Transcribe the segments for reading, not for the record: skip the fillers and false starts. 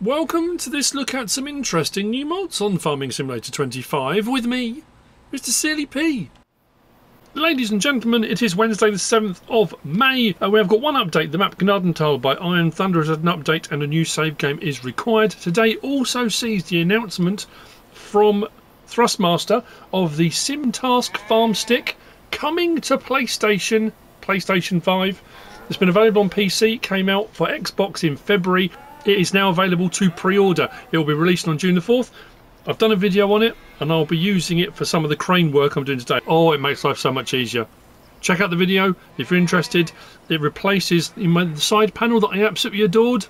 Welcome to this look at some interesting new mods on Farming Simulator 25 with me, Mr. Silly P. Ladies and gentlemen, it is Wednesday the 7th of May. We have got one update. The map Gnadental by Iron Thunder has had an update and a new save game is required. Today also sees the announcement from Thrustmaster of the SimTask Farm Stick coming to PlayStation 5. It's been available on PC, came out for Xbox in February. It is now available to pre-order. It will be released on June the 4th. I've done a video on it and I'll be using it for some of the crane work I'm doing today. Oh, it makes life so much easier. Check out the video if you're interested. It replaces the side panel that I absolutely adored.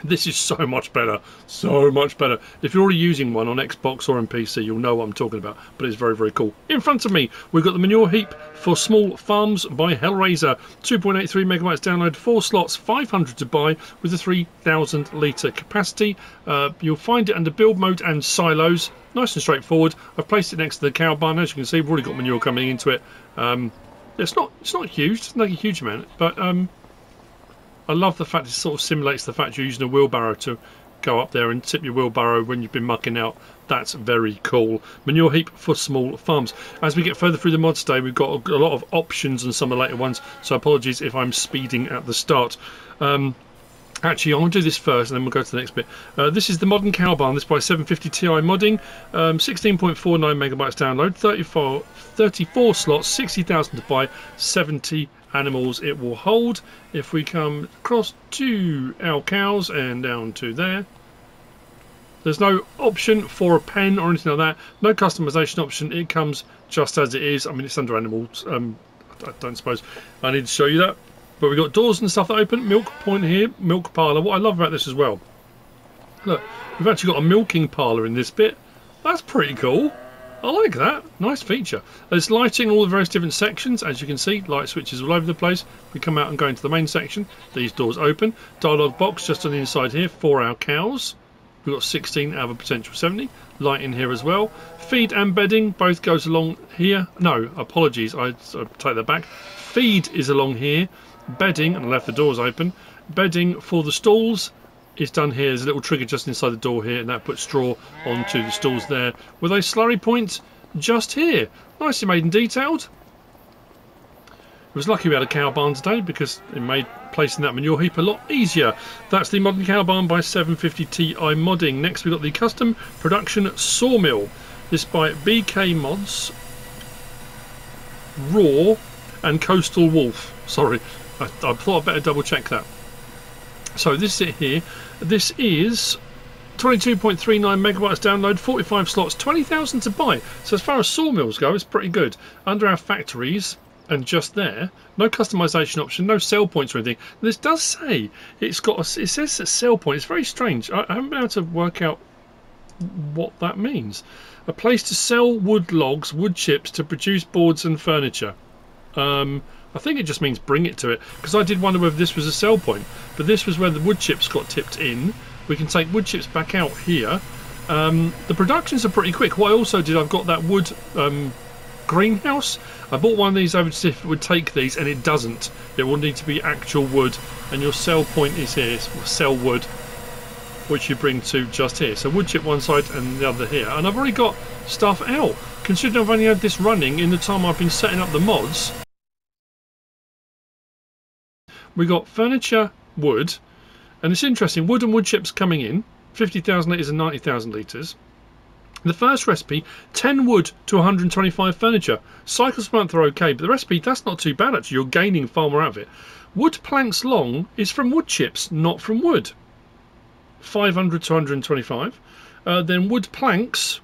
This is so much better. So much better. If you're already using one on Xbox or on PC, you'll know what I'm talking about. But it's very, very cool. In front of me, we've got the Manure Heap for Small Farms by Hellraiser. 2.83 megabytes download, 4 slots, 500 to buy with a 3,000 litre capacity. You'll find it under build mode and silos. Nice and straightforward. I've placed it next to the cow barn. As you can see, we've already got manure coming into it. It's not huge. It's not a huge amount, but I love the fact it sort of simulates the fact you're using a wheelbarrow to go up there and tip your wheelbarrow when you've been mucking out. That's very cool. Manure Heap for Small Farms. As we get further through the mods today, we've got a lot of options on some of the later ones, so apologies if I'm speeding at the start. Actually, I want to do this first and then we'll go to the next bit. This is the Modern Cow Barn. This by 750 Ti Modding. 16.49 megabytes download, 34 slots, 60,000 to buy, 70 animals it will hold. If we come across to our cows and down to there, there's no option for a pen or anything like that. No customization option. It comes just as it is. I mean, it's under animals. I don't suppose I need to show you that. But we've got doors and stuff that open. Milk point here, milk parlour. What I love about this as well, look, we've actually got a milking parlour in this bit. That's pretty cool. I like that. Nice feature. There's lighting all the various different sections. As you can see, light switches all over the place. We come out and go into the main section. These doors open. Dialogue box just on the inside here for our cows. We've got 16 out of a potential 70. Light in here as well. Feed and bedding both goes along here. No, apologies. I take that back. Feed is along here. Bedding, and I left the doors open. Bedding for the stalls is done here. There's a little trigger just inside the door here, and that puts straw onto the stalls there with a slurry point just here. Nicely made and detailed. I was lucky we had a cow barn today because it made placing that manure heap a lot easier. That's the Modern Cow Barn by 750 Ti Modding. Next we've got the Custom Production Sawmill. This by BK Mods, Raw and Coastal Wolf. Sorry, I thought I'd better double check that. So this is it here. This is 22.39 megabytes download, 45 slots, 20,000 to buy. So as far as sawmills go, it's pretty good. Under our factories, and just there, no customization option, no sell points or anything. This does say it's got it says a sell point. It's very strange. I haven't been able to work out what that means. A place to sell wood logs, wood chips to produce boards and furniture. I think it just means bring it to it, because I did wonder whether this was a sell point, but this was where the wood chips got tipped in. We can take wood chips back out here. The productions are pretty quick. What I also did, I've got that wood greenhouse. I bought one of these over to see if it would take these, and it doesn't. It will need to be actual wood, and your sell point is here. It's sell wood, which you bring to just here. So wood chip one side and the other here, and I've already got stuff out. Considering I've only had this running in the time I've been setting up the mods. We got furniture, wood, and it's interesting. Wood and wood chips coming in, 50,000 litres and 90,000 litres. The first recipe, 10 wood to 125 furniture. Cycles per month are okay, but the recipe, that's not too bad actually. You're gaining far more out of it. Wood planks long is from wood chips, not from wood. 500 to 125. Then wood planks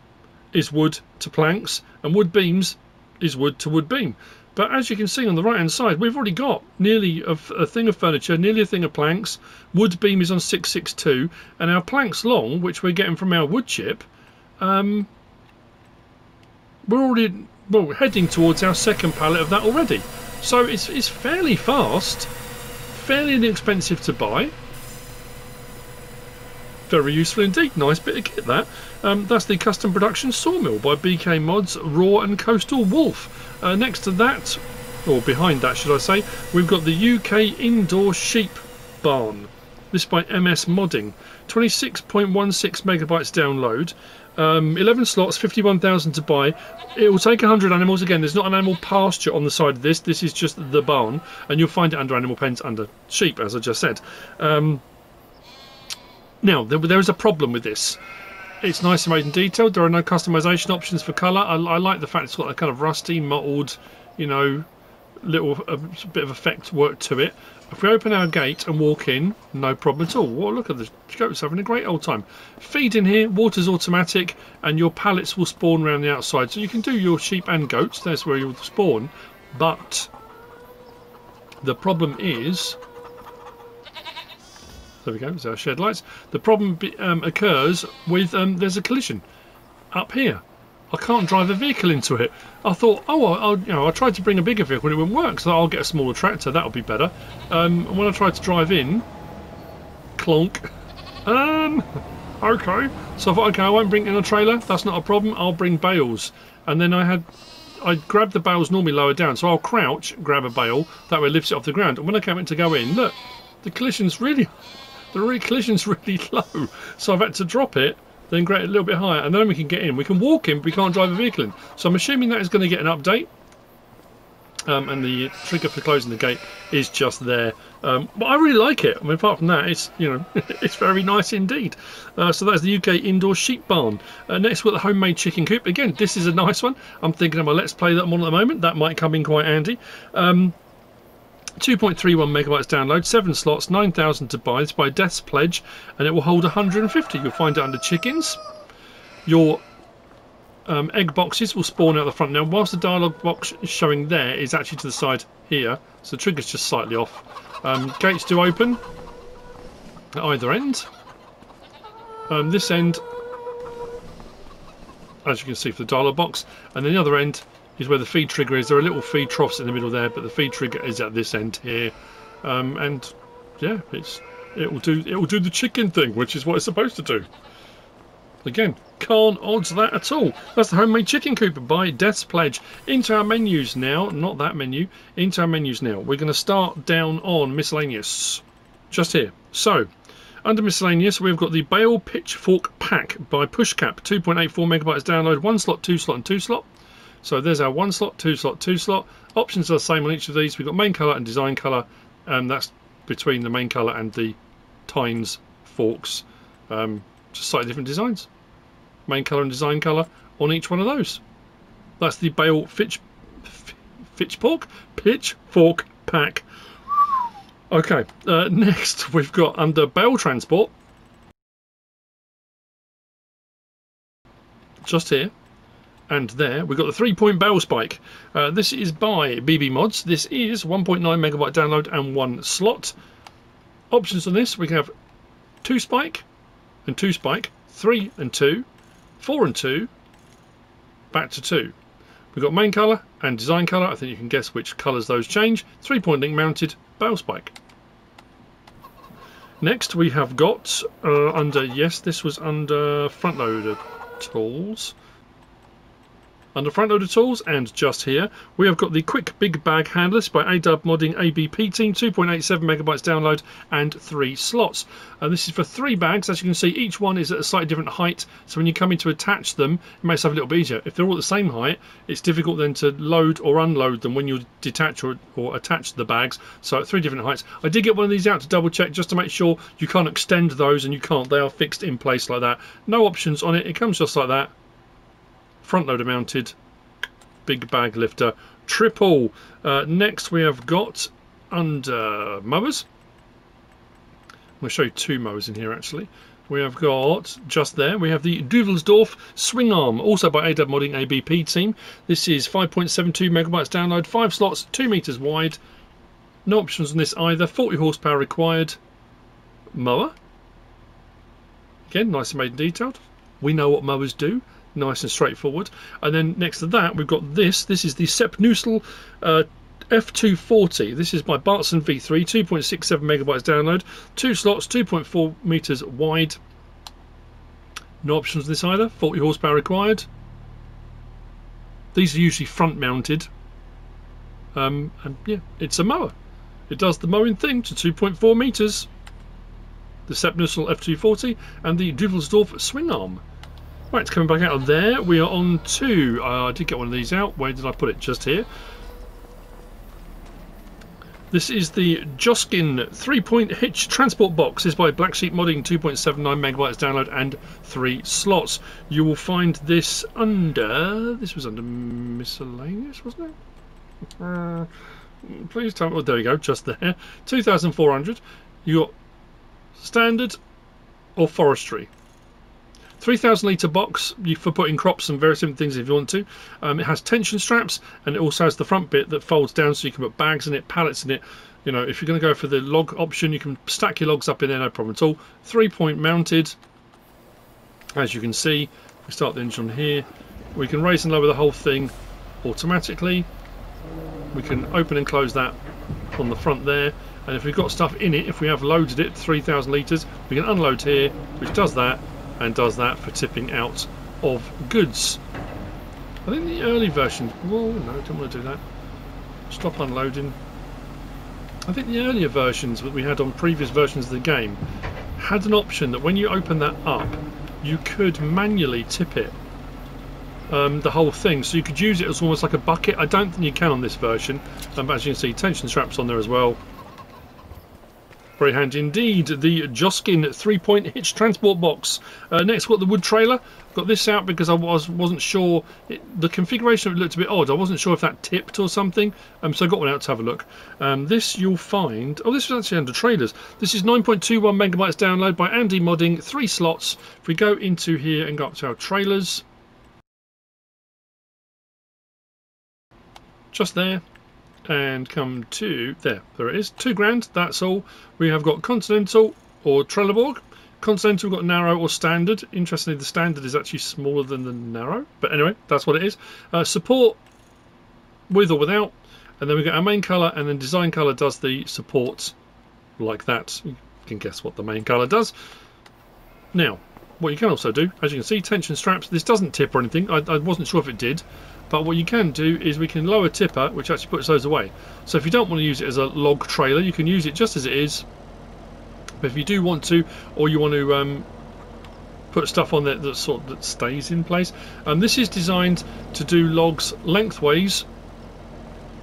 is wood to planks, and wood beams is wood to wood beam. But as you can see on the right hand side, we've already got nearly a thing of furniture, nearly a thing of planks. Wood beam is on 662, and our planks long, which we're getting from our wood chip, we're already heading towards our second pallet of that already. So it's fairly fast, fairly inexpensive to buy. Very useful indeed. Nice bit of kit that. That's the Custom Production Sawmill by BK Mods, Raw and Coastal Wolf. Next to that, or behind that should I say, we've got the UK Indoor Sheep Barn. This by MSModding. 26.16 megabytes download. 11 slots, 51,000 to buy. It will take 100 animals. Again, there's not an animal pasture on the side of this. This is just the barn, and you'll find it under animal pens, under sheep, as I just said. Now, there is a problem with this. It's nice and made and detailed. There are no customization options for colour. I like the fact it's got a kind of rusty, mottled, you know, little bit of effect work to it. If we open our gate and walk in, no problem at all. Well, look at the goats having a great old time. Feed in here, water's automatic, and your pallets will spawn around the outside. So you can do your sheep and goats, that's where you'll spawn. But the problem is, there we go, there's our shed lights. The problem occurs with, there's a collision up here. I can't drive a vehicle into it. I thought, oh, I tried to bring a bigger vehicle and it wouldn't work, so I'll get a smaller tractor, that'll be better. And when I tried to drive in, clonk. Okay. So I thought, okay, I won't bring in a trailer, that's not a problem, I'll bring bales. And then I grabbed the bales normally lower down, so I'll crouch, grab a bale, that way it lifts it off the ground. And when I came in to go in, look, the collision's really low. So I've had to drop it, then grade it a little bit higher, and then we can get in. We can walk in, but we can't drive a vehicle in. So I'm assuming that is going to get an update. And the trigger for closing the gate is just there. But I really like it. I mean, apart from that, it's, you know, it's very nice indeed. So that's the UK indoor sheep barn. Next we've got the homemade chicken coop. Again, this is a nice one. I'm thinking of my Let's Play that I'm on at the moment. That might come in quite handy. 2.31 megabytes download, 7 slots, 9,000 to buy. It's by Deathspledge, and it will hold 150. You'll find it under chickens. Your egg boxes will spawn out the front. Now, whilst the dialogue box is showing there, is actually to the side here, so the trigger's just slightly off. Gates do open at either end. This end, as you can see, for the dialogue box, and then the other end is where the feed trigger is. There are little feed troughs in the middle there, but the feed trigger is at this end here. And yeah, it will do the chicken thing, which is what it's supposed to do. Again, can't odds that at all. That's the homemade chicken coop by Deathspledge. Into our menus now, not that menu, into our menus now. We're going to start down on miscellaneous, just here. So, under miscellaneous, we've got the Bale Pitchfork Pack by Puszkap, 2.84 megabytes download, 1 slot, 2 slot, and 2 slot. So there's our 1 slot, 2 slot, 2 slot. Options are the same on each of these. We've got main colour and design colour, and that's between the main colour and the tines forks. Just slightly different designs. Main colour and design colour on each one of those. That's the Bale Pitchfork Pack. Okay, next we've got under Bale Transport, just here. And there, we've got the 3-point bale spike. This is by BB Mods. This is 1.9 megabyte download and 1 slot. Options on this, we can have 2 spike and 2 spike, 3 and 2, 4 and 2, back to 2. We've got main colour and design colour. I think you can guess which colours those change. 3-point link mounted bale spike. Next we have got this was under front loader tools. Under front loader tools, and just here, we have got the Quicke Big Bag Handless by Adub Modding ABP Team, 2.87 megabytes download and 3 slots. This is for 3 bags. As you can see, each one is at a slightly different height, so when you come in to attach them, it makes life a little bit easier. If they're all at the same height, it's difficult then to load or unload them when you detach or attach the bags. So at 3 different heights. I did get one of these out to double check just to make sure you can't extend those, and you can't. They are fixed in place like that. No options on it. It comes just like that. Front loader mounted, big bag lifter, triple. Next we have got under mowers. I'm going to show you 2 mowers in here actually. We have got, just there, we have the Duevelsdorf swing arm, also by Adub Modding ABP Team. This is 5.72 megabytes download, 5 slots, 2 meters wide. No options on this either. 40 horsepower required. Mower. Again, nice and made and detailed. We know what mowers do. Nice and straightforward. And then next to that we've got this. This is the Sepp Knusel F240. This is by Bartson V3, 2.67 megabytes download, 2 slots, 2.4 meters wide. No options on this either. 40 horsepower required. These are usually front mounted. And yeah, it's a mower. It does the mowing thing to 2.4 meters. the Sepp Knusel F240 and the Duevelsdorf swing arm. Right, coming back out of there, we are on to, I did get one of these out, where did I put it? Just here. This is the Joskin 3-point hitch transport box. This is by Blacksheep Modding, 2.79 megabytes download and 3 slots. You will find this under, this was under miscellaneous, wasn't it? Please tell me, oh, there we go, just there. 2,400. You got standard or forestry. 3,000 litre box for putting crops and various different things if you want to. It has tension straps, and it also has the front bit that folds down so you can put bags in it, pallets in it. You know, if you're going to go for the log option, you can stack your logs up in there, no problem at all. 3-point mounted, as you can see. We start the engine on here. We can raise and lower the whole thing automatically. We can open and close that on the front there. And if we've got stuff in it, if we have loaded it, 3,000 litres, we can unload here, which does that. And does that for tipping out of goods. I think the early version, well, no, I don't want to do that. Stop unloading. I think the earlier versions that we had on previous versions of the game had an option that when you open that up, you could manually tip it, the whole thing. So you could use it as almost like a bucket. I don't think you can on this version. But as you can see, tension straps on there as well. Very handy indeed. The Joskin 3-point hitch transport box. Next, we've got the Woodtrailer. Got this out because I wasn't sure. The configuration of it looked a bit odd. I wasn't sure if that tipped or something. So I got one out to have a look. This you'll find. Oh, this was actually under trailers. This is 9.21 megabytes download by Andi Modding. 3 slots. If we go into here and go up to our trailers, just there. And come to there it is, £2,000. That's all. We have got Continental or Trelleborg. Continental, we've got narrow or standard. Interestingly, the standard is actually smaller than the narrow, but anyway, that's what it is. Support with or without, and then we got our main colour, and then design colour does the support like that. You can guess what the main colour does. Now, what you can also do, as you can see, tension straps. This doesn't tip or anything. I wasn't sure if it did. But what you can do is we can lower tipper, which actually puts those away. So if you don't want to use it as a log trailer, you can use it just as it is. But if you do want to, or you want to put stuff on there that stays in place, this is designed to do logs lengthways,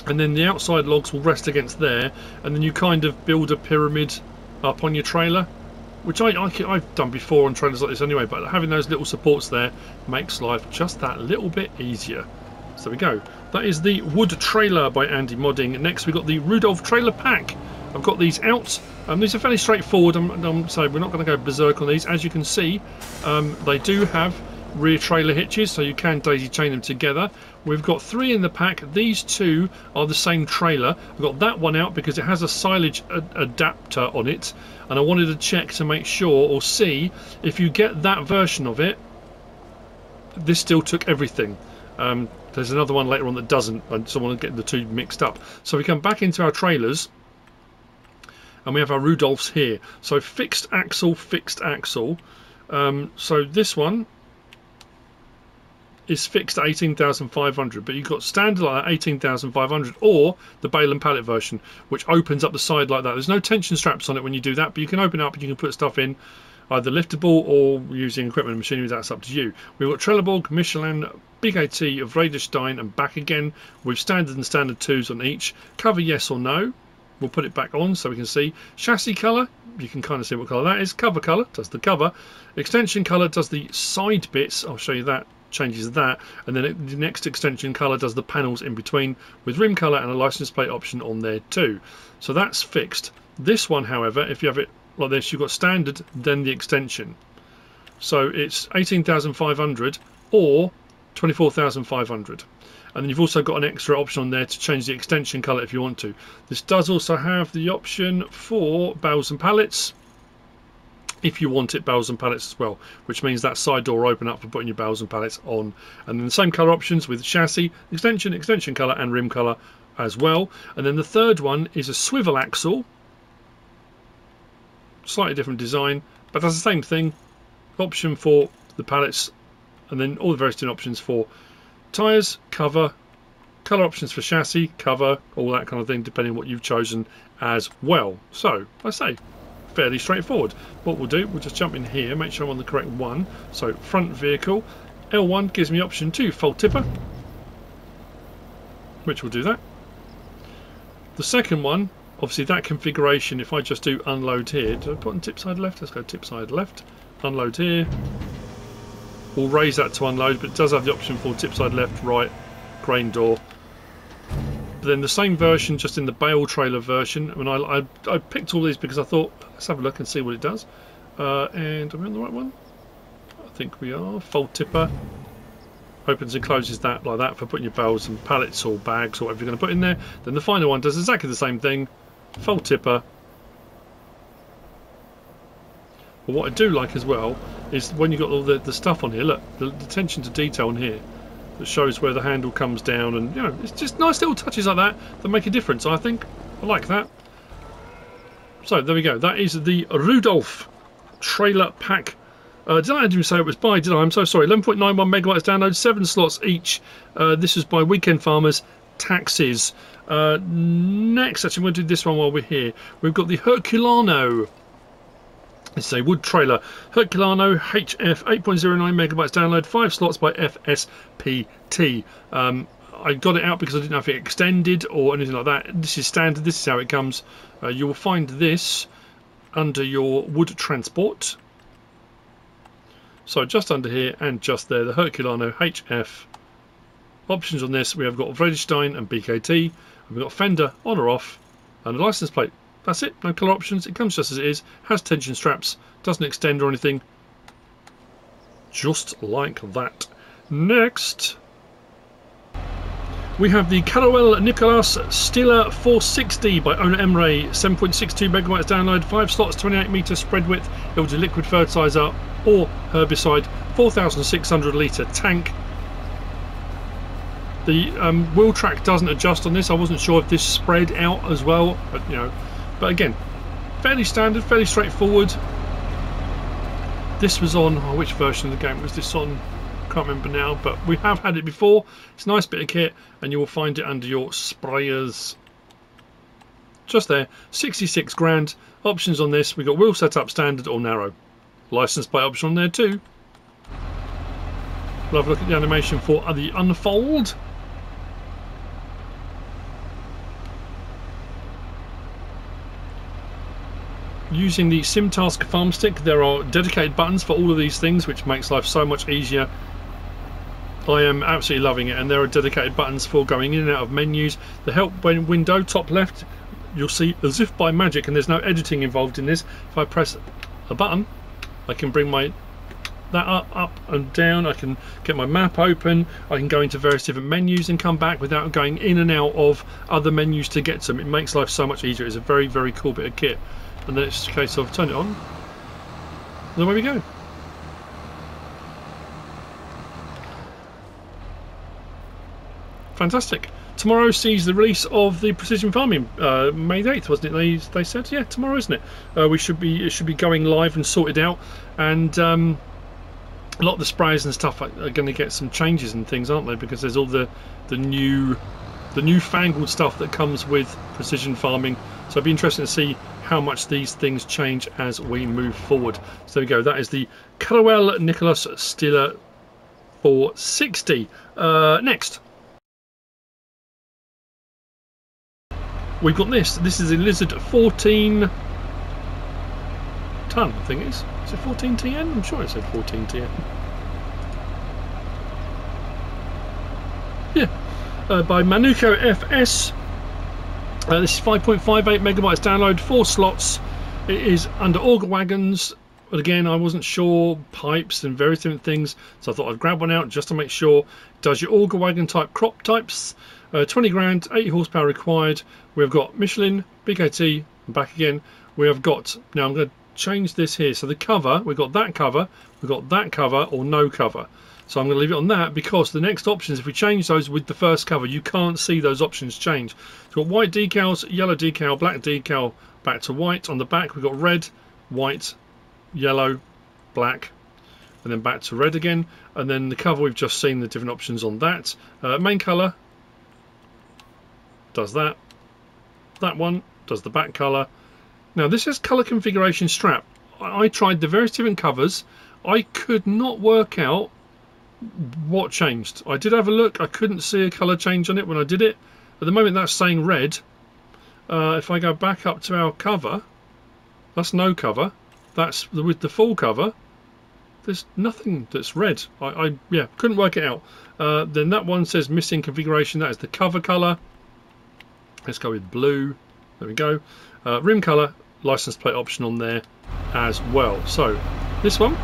and then the outside logs will rest against there, and then you kind of build a pyramid up on your trailer, which I've done before on trailers like this anyway. But having those little supports there makes life just that little bit easier. So there we go. That is the Woodtrailer by Andi Modding. Next we've got the Rudolph trailer pack. I've got these out. These are fairly straightforward. So we're not going to go berserk on these. As you can see, they do have rear trailer hitches, so you can daisy chain them together. We've got 3 in the pack. These 2 are the same trailer. I've got that one out because it has a silage adapter on it, and I wanted to check to make sure or see if you get that version of it, this still took everything. There's another one later on that doesn't. I just want to get the 2 mixed up. So we come back into our trailers, and we have our Rudolphs here. So fixed axle, fixed axle. So this one is fixed at 18,500, but you've got standard like that, 18,500, or the Bale and pallet version, which opens up the side like that. There's no tension straps on it when you do that, but you can open it up and you can put stuff in, either liftable or using equipment and machinery. That's up to you. We've got Trelleborg, Michelin, Big AT of Raderstein, and back again with standard and standard 2s on each. Cover yes or no. We'll put it back on so we can see. Chassis colour, you can kind of see what colour that is. Cover colour does the cover. Extension colour does the side bits. I'll show you that. Changes that. And then the next extension colour does the panels in between, with rim colour and a license plate option on there too. So that's fixed. This one, however, if you have it like this, you've got standard, then the extension. So it's 18,500 or 24,500. And then you've also got an extra option on there to change the extension colour if you want to. This does also have the option for bales and pallets, if you want it bales and pallets as well, which means that side door will open up for putting your bales and pallets on. And then the same colour options with chassis, extension colour and rim colour as well. And then the third one is a swivel axle, slightly different design, but that's the same thing. Option for the pallets, and then all the various different options for tyres, cover, colour options for chassis, cover, all that kind of thing, depending on what you've chosen as well. So I say fairly straightforward. What we'll do, we'll just jump in here, make sure I'm on the correct one. So front vehicle, L1 gives me option 2, fold tipper, which will do that. The second one, obviously that configuration, if I just do unload here, did I put on tip side left? Let's go tip side left, unload here. We'll raise that to unload, but it does have the option for tip side left, right, grain door. But then the same version, just in the Bale trailer version. I mean, I picked all these because I thought, let's have a look and see what it does. And are we on the right one? I think we are. Fold tipper. Opens and closes that like that for putting your bales and pallets or bags or whatever you're going to put in there. Then the final one does exactly the same thing. Fold tipper. But what I do like as well is when you've got all the stuff on here, look, the attention to detail on here. That shows where the handle comes down, and you know, it's just nice little touches like that that make a difference. I think I like that. So there we go. That is the Rudolph trailer pack. Did I even say it was by? Did I? I'm so sorry. 11.91 megabytes download, 7 slots each. This was by Weekend Farmers. Taxes. Next, actually, I'm going to do this one while we're here. We've got the Herculano. It's a wood trailer. Herculano HF 8.09 megabytes download, 5 slots by FSPT. I got it out because I didn't know if it extended or anything like that. This is standard. This is how it comes. You will find this under your wood transport. So just under here and just there, the Herculano HF. Options on this, we have got Vredestein and BKT. And we've got fender on or off and a license plate. That's it, no colour options, it comes just as it is, has tension straps, doesn't extend or anything. Just like that. Next, we have the Caruelle Nicolas Stilla 460 by owner Emre, 7.62 megabytes download, 5 slots, 28 metre spread width. It will do liquid fertiliser or herbicide, 4,600 litre tank. The wheel track doesn't adjust on this. I wasn't sure if this spread out as well, but you know. But again, fairly standard, fairly straightforward. This was on, which version of the game was this on? Can't remember now, but we have had it before. It's a nice bit of kit, and you will find it under your sprayers. Just there, 66 grand. Options on this, we've got wheel setup standard or narrow. License plate option on there too. We'll have a look at the animation for the unfold. Using the SimTask farm stick, there are dedicated buttons for all of these things, which makes life so much easier. I am absolutely loving it, and there are dedicated buttons for going in and out of menus. The help window, top left, you'll see as if by magic, and there's no editing involved in this. If I press a button, I can bring that up and down. I can get my map open. I can go into various different menus and come back without going in and out of other menus to get to them. It makes life so much easier. It's a very, very cool bit of kit. And then it's just a case of turn it on, and away we go. Fantastic. Tomorrow sees the release of the Precision Farming, May 8th, wasn't it? They said, yeah, tomorrow, isn't it? It should be going live and sorted out, and a lot of the sprayers and stuff are going to get some changes and things, aren't they? Because there's all the newfangled stuff that comes with Precision Farming. So it'd be interesting to see how much these things change as we move forward. So there we go. That is the Caruelle Nicolas Stilla 460. Next, we've got this. This is a Lizard 14 ton, I think it is. Is it 14 TN? I'm sure it said 14 TN. Yeah. By ManuchoFS. This is 5.58 megabytes download, 4 slots. It is under auger wagons, but again, I wasn't sure, pipes and various different things, so I thought I'd grab one out just to make sure. It does your auger wagon type crop types. 20 grand, 80 horsepower required. We've got Michelin, BKT, and back again. We have got, now I'm going to change this here. So the cover, we've got that cover, or no cover. So I'm going to leave it on that because the next options, if we change those with the first cover, you can't see those options change. So we've got white decals, yellow decal, black decal, back to white. On the back we've got red, white, yellow, black, and then back to red again. And then the cover, we've just seen the different options on that. Main colour does that. That one does the back colour. Now this is colour configuration strap. I tried the various different covers. I could not work out what changed. I did have a look. I couldn't see a colour change on it when I did it. At the moment that's saying red. If I go back up to our cover, that's no cover. That's with the full cover. There's nothing that's red. I couldn't work it out. Then that one says missing configuration. That is the cover colour. Let's go with blue. There we go. Rim colour, license plate option on there as well. So this one,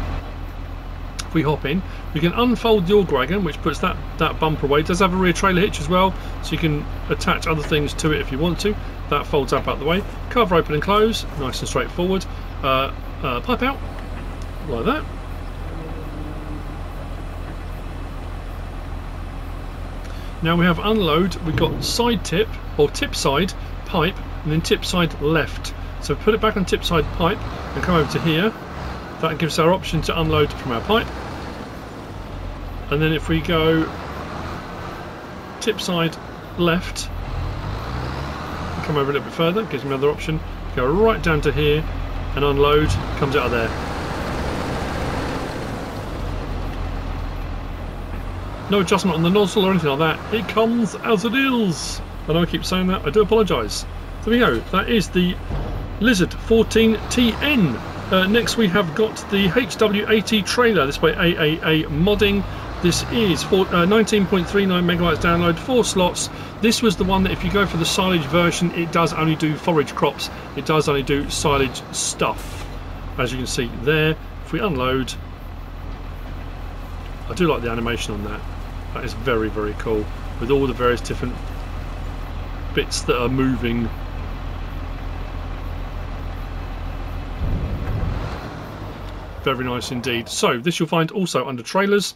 if we hop in, we can unfold the auger wagon, which puts that bumper away. It does have a rear trailer hitch as well, so you can attach other things to it if you want to. That folds up out the way. Cover open and close, nice and straightforward. Pipe out like that. Now we have unload. We've got side tip or tip side pipe, and then tip side left. So put it back on tip side pipe and come over to here. That gives our option to unload from our pipe. And then if we go tip side left, come over a little bit further, gives me another option. Go right down to here and unload, comes out of there. No adjustment on the nozzle or anything like that. It comes as it is. I know I keep saying that. I do apologise. There we go. That is the Lizard 14TN. Next we have got the HW80 Trailer. This by AAA Modding. This is 19.39 megabytes download, 4 slots. This was the one that if you go for the silage version, it does only do forage crops. It does only do silage stuff. As you can see there. If we unload, I do like the animation on that. That is very, very cool. With all the various different bits that are moving. Very nice indeed. So this you'll find also under trailers.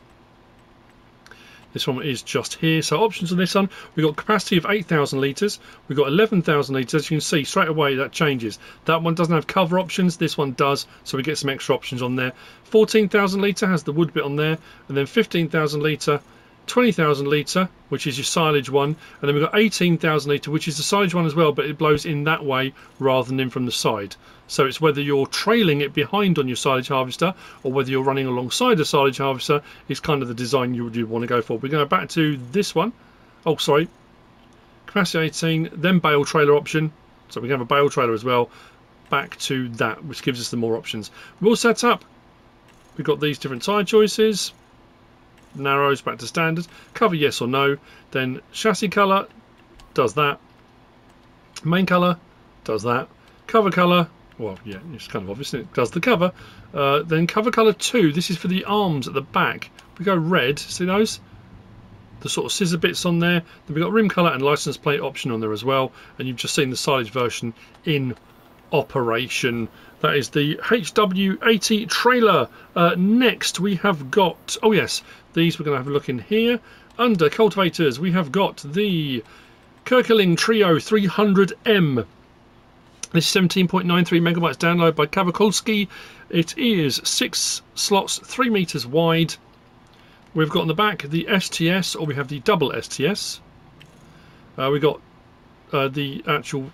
This one is just here. So options on this one, we've got capacity of 8,000 litres. We've got 11,000 litres. As you can see straight away that changes. That one doesn't have cover options. This one does. So we get some extra options on there. 14,000 litre has the wood bit on there. And then 15,000 litre, 20,000 litre, which is your silage one. And then we've got 18,000 litre, which is the silage one as well, but it blows in that way rather than in from the side. So it's whether you're trailing it behind on your silage harvester or whether you're running alongside the silage harvester is kind of the design you would want to go for. We're going back to this one. Oh, sorry. Capacity 18, then bale trailer option. So we can have a bale trailer as well. Back to that, which gives us the more options. We're all set up. We've got these different side choices. Narrows back to standard. Cover yes or no. Then chassis colour does that. Main colour does that. Cover colour, well, yeah, it's kind of obvious, it does the cover. Then cover colour 2, this is for the arms at the back. We go red, see those? The sort of scissor bits on there. Then we've got rim colour and license plate option on there as well. And you've just seen the silage version in operation. That is the HW80 Trailer. Next we have got, oh yes, these we're going to have a look in here. Under cultivators we have got the Köckerling TRIO 300M. This is 17.93 megabytes download by kawokulski. It is 6 slots, 3 meters wide. We've got on the back the STS, or we have the double STS. We've got the actual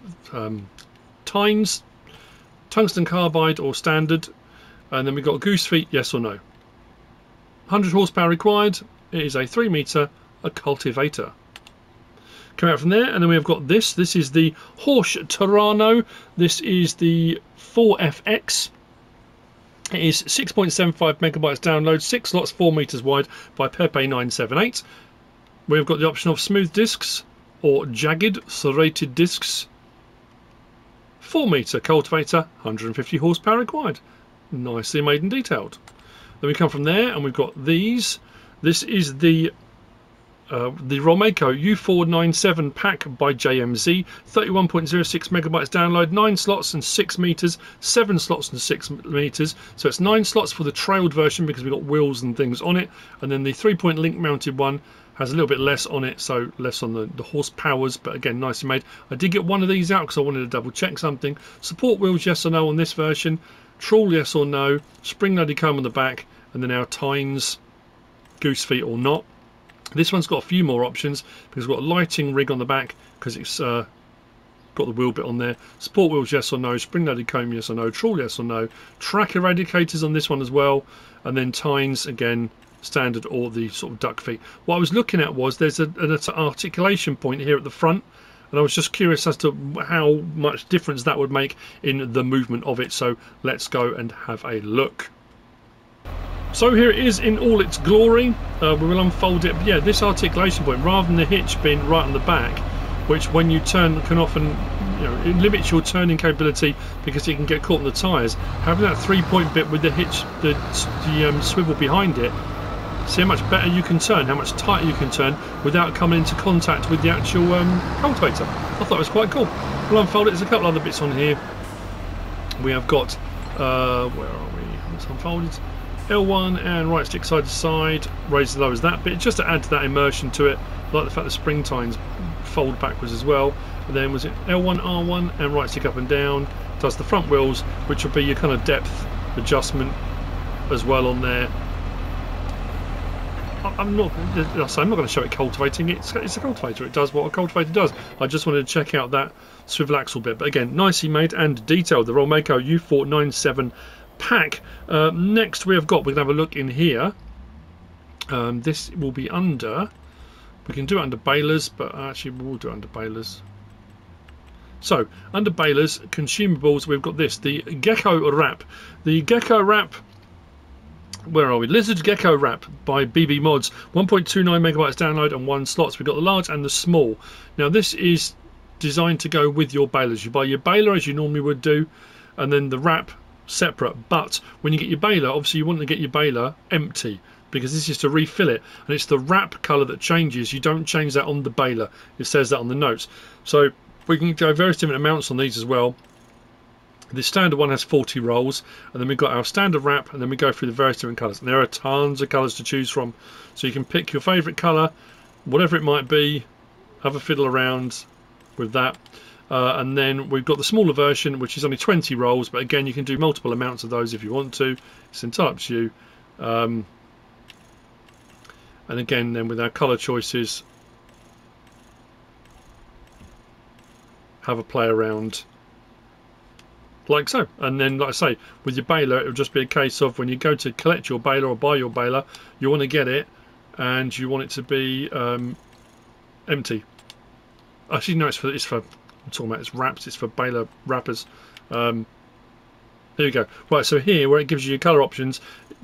tines, tungsten carbide or standard, and then we've got goose feet, yes or no. 100 horsepower required. It is a 3 meter, a cultivator. Come out from there, and then we've got this. This is the Herculano. This is the 4FX. It is 6.75 megabytes download, 6 slots, 4 meters wide by Pepe 978. We've got the option of smooth discs or jagged serrated discs. 4 meter cultivator, 150 horsepower required. Nicely made and detailed. Then we come from there, and we've got these. This is the Romeco U497 pack by JMZ, 31.06 megabytes download, 9 slots and 6 meters, 7 slots and 6 meters. So it's 9 slots for the trailed version because we've got wheels and things on it, and then the 3-point link mounted one has a little bit less on it, so less on the horsepowers, but again nicely made. I did get one of these out because I wanted to double check something. Support wheels yes or no on this version, trawl yes or no, spring loaded comb on the back, and then our tines, goose feet or not. This one's got a few more options because we've got a lighting rig on the back because it's got the wheel bit on there. Support wheels, yes or no. Spring loaded comb, yes or no. Trawl, yes or no. Track eradicators on this one as well. And then tines, again, standard or the sort of duck feet. What I was looking at was there's an articulation point here at the front, and I was just curious as to how much difference that would make in the movement of it. So let's go and have a look. So here it is in all its glory. We will unfold it. But yeah, this articulation point, rather than the hitch being right on the back, which when you turn can often, you know, it limits your turning capability because it can get caught in the tyres. Having that 3-point bit with the hitch, the swivel behind it, see how much better you can turn, how much tighter you can turn without coming into contact with the actual cultivator. I thought it was quite cool. We'll unfold it. There's a couple other bits on here. We have got, where are we? It's unfolded. L1 and right stick side to side, raise and lowers that bit just to add to that immersion to it. I like the fact the spring tines fold backwards as well. And then was it L1, R1 and right stick up and down. Does the front wheels, which will be your kind of depth adjustment as well on there. I'm not going to show it cultivating. It's a cultivator. It does what a cultivator does. I just wanted to check out that swivel axle bit. But again, nicely made and detailed. The Rolmeco U497 pack. Next we have got, we're going to have a look in here. This will be under, we can do it under balers, but actually we'll do it under balers. So under balers, consumables, we've got this, the Gecko Wrap. The Gecko Wrap, where are we? Lizard Gecko Wrap by BB Mods, 1.29 megabytes download and 1 slots. We've got the large and the small. Now this is designed to go with your balers. You buy your baler as you normally would do, and then the wrap separate. But when you get your baler, obviously you want to get your baler empty, because this is to refill it, and it's the wrap colour that changes. You don't change that on the baler. It says that on the notes. So we can go various different amounts on these as well. The standard one has 40 rolls, and then we've got our standard wrap, and then we go through the various different colours. And there are tons of colours to choose from, so you can pick your favourite colour, whatever it might be, have a fiddle around with that. And then we've got the smaller version, which is only 20 rolls, but again you can do multiple amounts of those if you want to. It's entirely up to you. And again then with our colour choices, have a play around like so. And then, like I say, with your baler, it'll just be a case of when you go to collect your baler or buy your baler, you want to get it and you want it to be empty. Actually no, it's for I'm talking about it's wraps, it's for baler wrappers. There you go. Right, so here where it gives you your colour options,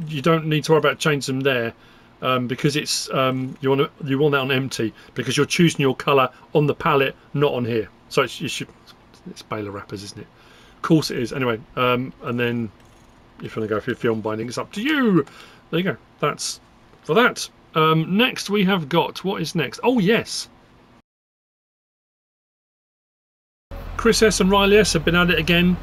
you don't need to worry about changing them there, because it's you want that on empty, because you're choosing your colour on the palette, not on here. So it's baler wrappers, isn't it? Of course it is. Anyway, and then if you want to go for your film binding, it's up to you. There you go. That's for that. Next we have got, what is next? Oh yes, Chris S and Riley S have been at it again.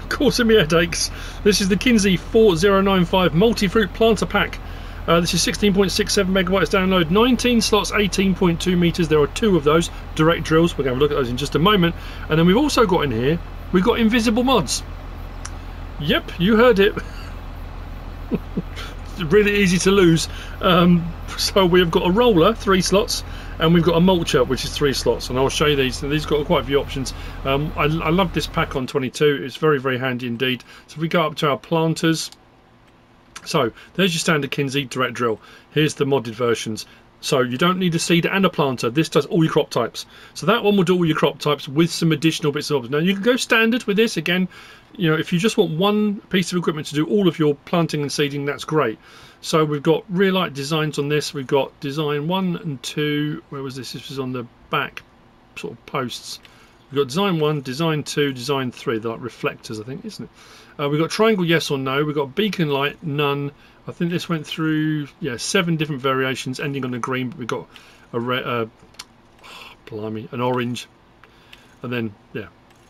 Causing me headaches. This is the Kinsey 4095 multi-fruit planter pack. This is 16.67 megabytes download, 19 slots, 18.2 meters. There are 2 of those direct drills. We're going to look at those in just a moment. And then we've also got in here, we've got invisible mods. Yep, you heard it. Really easy to lose. So we've got a roller, 3 slots, and we've got a mulcher, which is 3 slots, and I'll show you these. And these got quite a few options. I love this pack on 22. It's very, very handy indeed. So if we go up to our planters, so there's your standard Kinsey direct drill. Here's the modded versions. So you don't need a seeder and a planter. This does all your crop types. So that one will do all your crop types with some additional bits of. Now you can go standard with this. Again, you know, if you just want one piece of equipment to do all of your planting and seeding, that's great. So we've got rear light designs on this. We've got design 1 and 2. Where was this? This was on the back sort of posts. We've got design 1, design 2, design 3. They're like reflectors, I think, isn't it? We've got triangle, yes or no. We've got beacon light, none. I think this went through, yeah, 7 different variations, ending on a green. But we've got a red, blimey, an orange, and then yeah,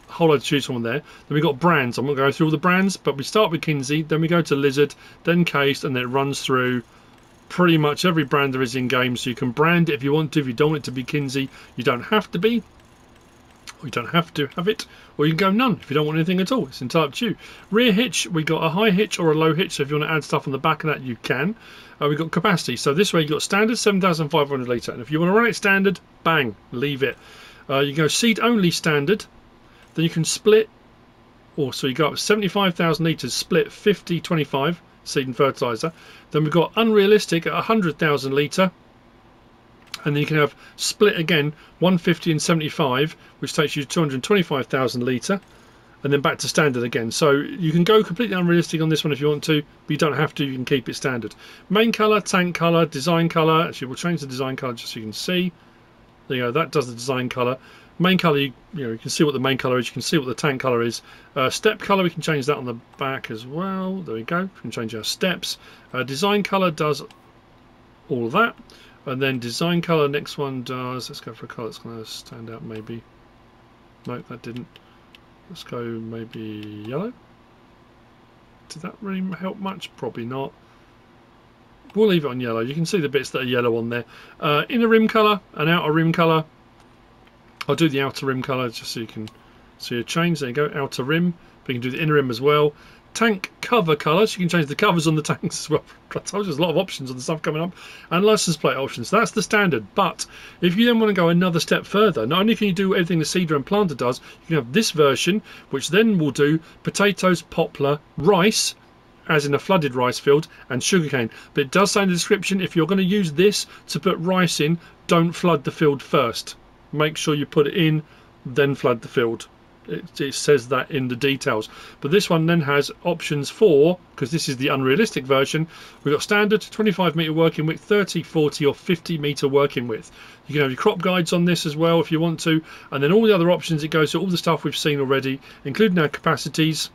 a whole load to choose from there. Then we've got brands. I'm not going to go through all the brands, but we start with Kinsey, then we go to Lizard, then Cased, and then it runs through pretty much every brand there is in game. So you can brand it if you want to. If you don't want it to be Kinsey, you don't have to be. Or you don't have to have it, or you can go none if you don't want anything at all. It's entirely up to you. Rear hitch, we got a high hitch or a low hitch, so if you want to add stuff on the back of that, you can. We've got capacity, so this way you've got standard 7,500 litre, and if you want to run it standard, bang, leave it. You go seed only standard, then you can split. So you go up 75,000 litres, split 50-25 seed and fertiliser. Then we've got unrealistic at 100,000 litre, and then you can have split again 150 and 75, which takes you to 225,000 litre, and then back to standard again. So you can go completely unrealistic on this one if you want to, but you don't have to. You can keep it standard. Main colour, tank colour, design colour. Actually, we'll change the design colour just so you can see. There you go. That does the design colour. Main colour, you can see what the main colour is. You can see what the tank colour is. Step colour, we can change that on the back as well. There we go. We can change our steps. Design colour does all of that. And then design colour, next one does, let's go for a colour that's going to stand out maybe. No, that didn't. Let's go maybe yellow. Did that really help much? Probably not. We'll leave it on yellow. You can see the bits that are yellow on there. Inner rim colour and outer rim colour. I'll do the outer rim colour just so you can see a change. There you go, outer rim. But you can do the inner rim as well. Tank cover colour, so you can change the covers on the tanks as well. I told you there's a lot of options on the stuff coming up. And license plate options. That's the standard. But if you then want to go another step further, not only can you do everything the seeder and planter does, you can have this version, which then will do potatoes, poplar, rice, as in a flooded rice field, and sugarcane. But it does say in the description, if you're going to use this to put rice in, don't flood the field first. Make sure you put it in, then flood the field. It says that in the details. But this one then has options for, because this is the unrealistic version, we've got standard 25 metre working width, 30, 40 or 50 metre working width. You can have your crop guides on this as well if you want to, and then all the other options, it goes to all the stuff we've seen already, including our capacities.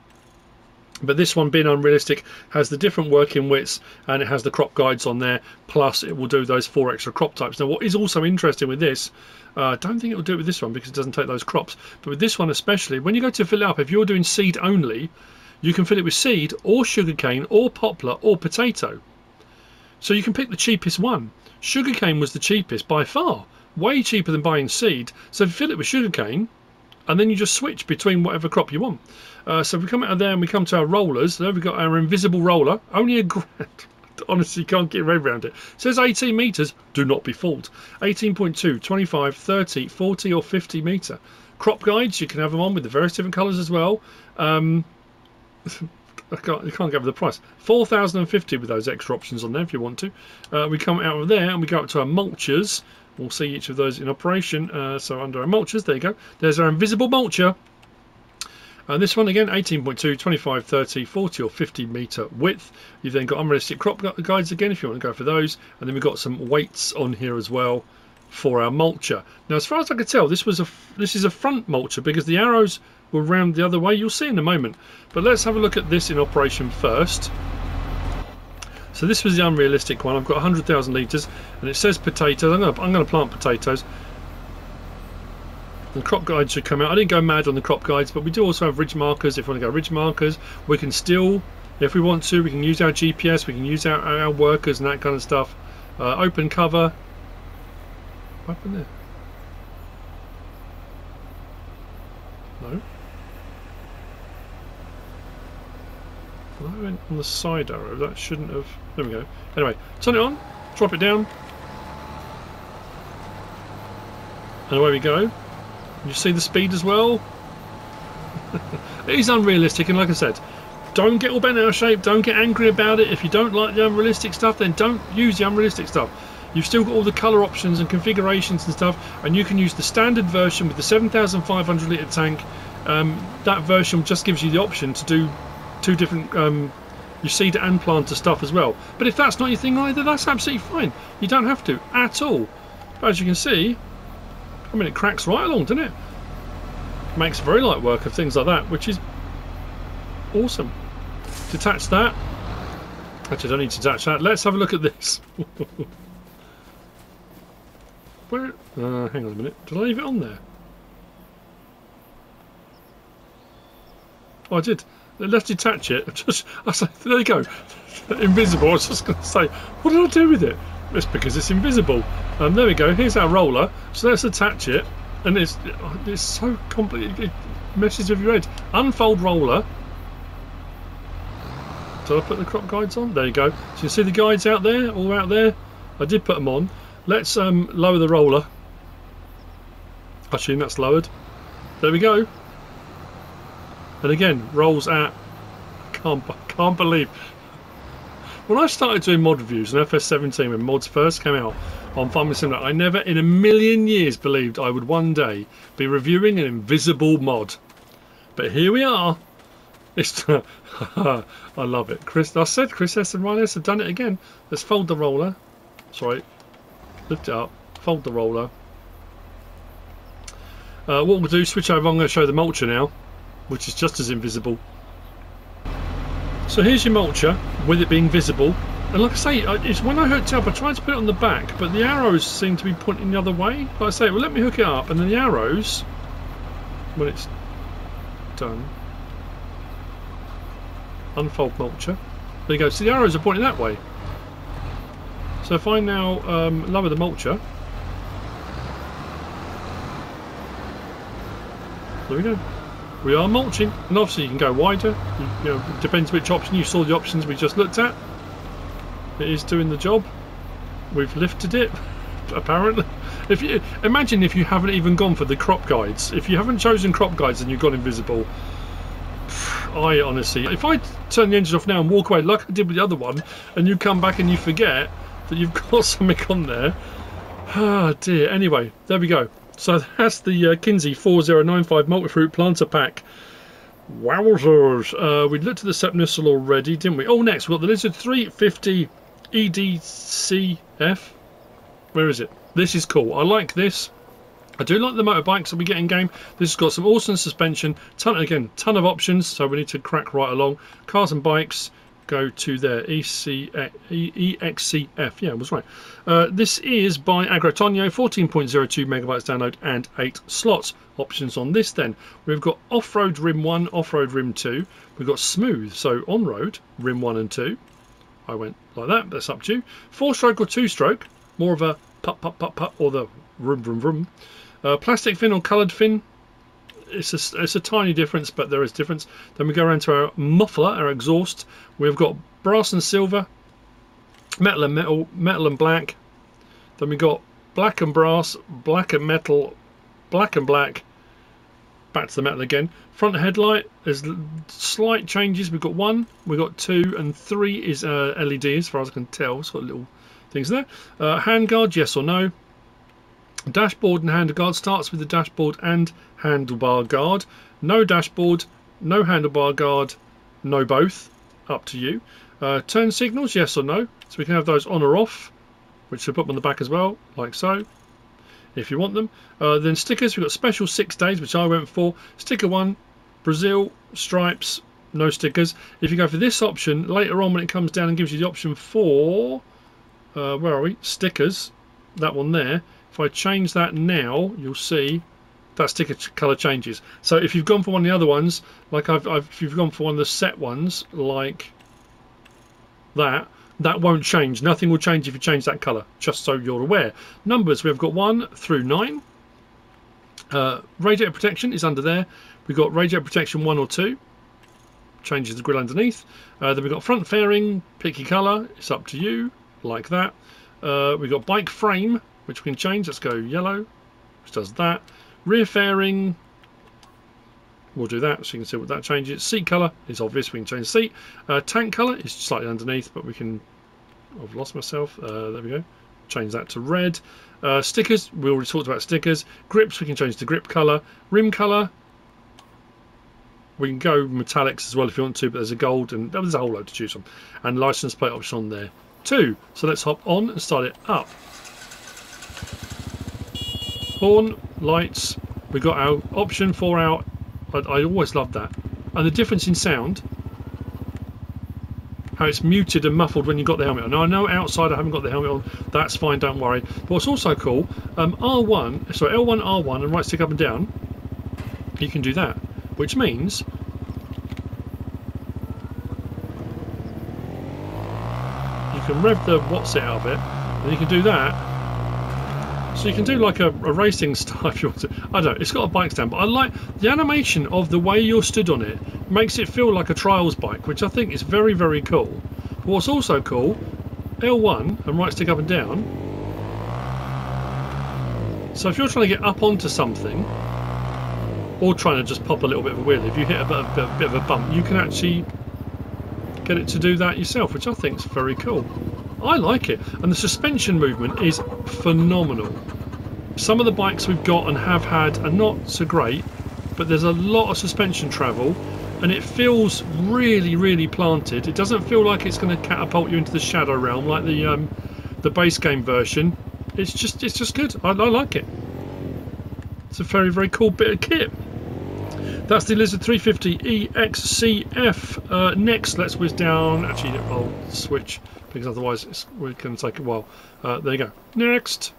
But this one, being unrealistic, has the different working widths and it has the crop guides on there, plus it will do those 4 extra crop types. Now what is also interesting with this, I don't think it will do it with this one because it doesn't take those crops, but with this one especially, when you go to fill it up, if you're doing seed only, you can fill it with seed or sugarcane or poplar or potato. So you can pick the cheapest one. Sugarcane was the cheapest by far, way cheaper than buying seed. So if you fill it with sugarcane, and then you just switch between whatever crop you want. So if we come out of there and we come to our rollers, there we've got our invisible roller, only £1 grand. Honestly, you can't get your head around it. It says 18 metres, do not be fooled. 18.2, 25, 30, 40 or 50 metre. Crop guides, you can have them on with the various different colours as well. You can't get the price. 4,050 with those extra options on there if you want to. We come out of there and we go up to our mulchers. We'll see each of those in operation. So under our mulchers, there you go. There's our invisible mulcher. This one again, 18.2, 25, 30, 40 or 50 metre width. You've then got unrealistic crop guides again if you want to go for those. And then we've got some weights on here as well for our mulcher. Now as far as I could tell, this is a front mulcher because the arrows were round the other way. You'll see in a moment. But let's have a look at this in operation first. So this was the unrealistic one. I've got 100,000 litres and it says potatoes. I'm going to plant potatoes. The crop guides should come out. I didn't go mad on the crop guides, but we do also have ridge markers. If we want to go ridge markers, we can still, if we want to, we can use our GPS, we can use our workers and that kind of stuff. Open cover. What happened there? No. Well, I went on the side arrow. That shouldn't have. There we go. Anyway, turn it on, drop it down, and away we go. You see the speed as well. It is unrealistic, and like I said, don't get all bent out of shape, don't get angry about it. If you don't like the unrealistic stuff, then don't use the unrealistic stuff. You've still got all the colour options and configurations and stuff, and you can use the standard version with the 7,500 litre tank. That version just gives you the option to do 2 different your seed and planter stuff as well. But if that's not your thing either, that's absolutely fine. You don't have to at all. But as you can see, I mean, it cracks right along, doesn't it? Makes very light work of things like that, which is awesome. Detach that. Actually, I don't need to detach that. Let's have a look at this. Where? Hang on a minute. Did I leave it on there? Oh, I did. Let's detach it. I say, there you go. Invisible. I was just going to say, what did I do with it? It's because it's invisible. There we go. Here's our roller. So let's attach it. And it's so complicated. It messes with your head. Unfold roller. Did I put the crop guides on? There you go. So you can see the guides out there, all out there. I did put them on. Let's lower the roller. Pushing, that's lowered. There we go. And again, rolls at... Can't believe... When I started doing mod reviews in FS17, when mods first came out on Farming Simulator, I never in a million years believed I would one day be reviewing an invisible mod. But here we are. It's I love it. I said Chris S and Ryan S have done it again. Let's fold the roller. Sorry. Lift it up. Fold the roller. What we'll do, switch over, I'm going to show the mulcher now, which is just as invisible. So here's your mulcher with it being visible, and like I say, it's when I hooked it up I tried to put it on the back, but the arrows seem to be pointing the other way. Like I say, well, let me hook it up, and then the arrows, when it's done, unfold mulcher, there you go. So the arrows are pointing that way. So if I now lower the mulcher, there we go. We are mulching, and obviously you can go wider. You know, it depends which option. You saw the options we just looked at. It is doing the job. We've lifted it, apparently. If you imagine if you haven't even gone for the crop guides, if you haven't chosen crop guides and you've gone invisible, I honestly, if I turn the engine off now and walk away like I did with the other one, and you come back and you forget that you've got something on there, ah dear. Anyway, there we go. So that's the Kinsey 4095 multi-fruit planter pack. Wowzers! We looked at the Sepp Knusel already, didn't we? Oh, next we've got the Lizard 350 EDCF. Where is it? This is cool. I like this. I do like the motorbikes that we get in game. This has got some awesome suspension. Ton of options. So we need to crack right along. Cars and bikes. Go to their EXCF. Yeah, I was right. This is by Agrotonio, 14.02 megabytes download and 8 slots. Options on this then. We've got off-road rim 1, off-road rim 2. We've got smooth, so on-road rim 1 and 2. I went like that, that's up to you. 4-stroke or 2-stroke. More of a putt, putt, putt, putt, or the vroom, vroom, vroom. Plastic fin or coloured fin. It's a tiny difference, but there is difference. Then we go around to our muffler, our exhaust. We've got brass and silver, metal and metal, metal and black. Then we got black and brass, black and metal, black and black. Back to the metal again. Front headlight, there's slight changes. We've got 1, we've got 2, and 3 is LED as far as I can tell. It's got little things there. Handguard, yes or no. Dashboard and handlebar starts with the dashboard and handlebar guard. No dashboard, no handlebar guard, no both. Up to you. Turn signals, yes or no. So we can have those on or off, which we'll put them on the back as well, like so, if you want them. Then stickers, we've got special 6 days, which I went for. Sticker 1, Brazil, stripes, no stickers. If you go for this option, later on when it comes down and gives you the option for, where are we? Stickers, that one there. If I change that now, you'll see that sticker colour changes. So if you've gone for one of the other ones, like if you've gone for one of the set ones, like that won't change. Nothing will change if you change that colour, just so you're aware. Numbers, we've got 1 through 9. Radiator protection is under there. We've got radiator protection 1 or 2. Changes the grill underneath. Then we've got front fairing, pick your colour, it's up to you, like that. We've got bike frame, which we can change. Let's go yellow, which does that. Rear fairing, we'll do that so you can see what that changes. Seat colour is obvious, we can change the seat. Tank colour is slightly underneath, but we can, I've lost myself, there we go, change that to red. Stickers, we already talked about stickers. Grips, we can change the grip colour. Rim colour, we can go metallics as well if you want to, but there's a gold and there's a whole load to choose from. And license plate option on there too. So let's hop on and start it up. Horn, lights, we got our option for our, I always love that. And the difference in sound, how it's muted and muffled when you've got the helmet on. Now I know outside I haven't got the helmet on, that's fine, don't worry. But what's also cool, L1, R1 and right stick up and down, you can do that. Which means you can rev the what's it out of it, and you can do that. So you can do like a racing style if you want to. I don't know, it's got a bike stand, but I like the animation of the way you're stood on it. Makes it feel like a trials bike, which I think is very, very cool. But what's also cool, L1 and right stick up and down, So if you're trying to get up onto something, or trying to just pop a little bit of a wheel, if you hit a bit of a bump, you can actually get it to do that yourself, which I think is very cool. I like it, and the suspension movement is phenomenal. Some of the bikes we've got and have had are not so great, but there's a lot of suspension travel, and it feels really, really planted. It doesn't feel like it's going to catapult you into the shadow realm like the base game version. It's just good. I like it. It's a very, very cool bit of kit. That's the Lizard 350 EXCF. Next, let's whiz down. Actually, I'll switch because otherwise we're going to take a while. There you go. Next.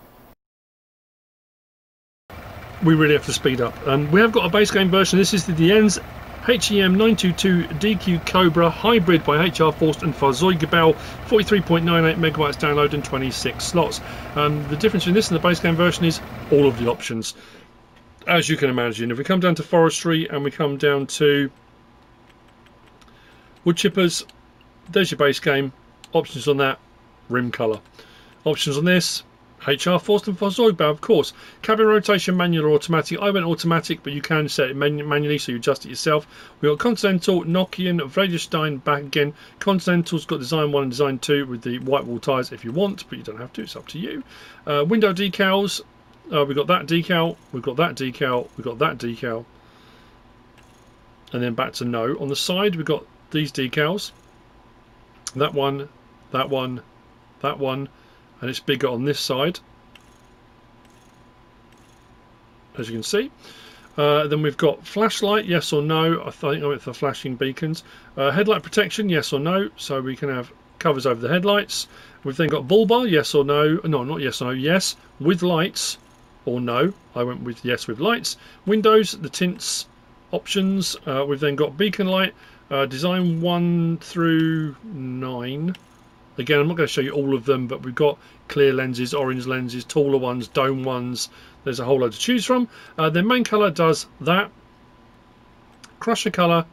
We really have to speed up. We have got a base game version. This is the Dienz HEM922 DQ Cobra Hybrid by HR Forst and Fahrzeugbau, 43.98 megabytes download and 26 slots. The difference between this and the base game version is all of the options. As you can imagine, if we come down to forestry and we come down to wood chippers, there's your base game. Options on that, rim colour. Options on this, HR Forst and Fahrzeugbau, of course. Cabin rotation, manual or automatic. I went automatic, but you can set it manually, so you adjust it yourself. We've got Continental, Nokian, Vredestein back again. Continental's got Design 1 and Design 2 with the white wall tyres if you want, but you don't have to, it's up to you. Window decals. We've got that decal, we've got that decal, we've got that decal, and then back to no. On the side we've got these decals, that one, that one, that one, and it's bigger on this side, as you can see. Then we've got flashlight, yes or no. I think I went for flashing beacons. Headlight protection, yes or no, so we can have covers over the headlights. We've then got bull bar, yes or no. No, not yes or no, yes, with lights. Or no, I went with yes with lights. Windows, the tints, options. We've then got beacon light, design 1 through 9. Again, I'm not going to show you all of them, but we've got clear lenses, orange lenses, taller ones, dome ones. There's a whole load to choose from. Then main colour does that. Crusher colour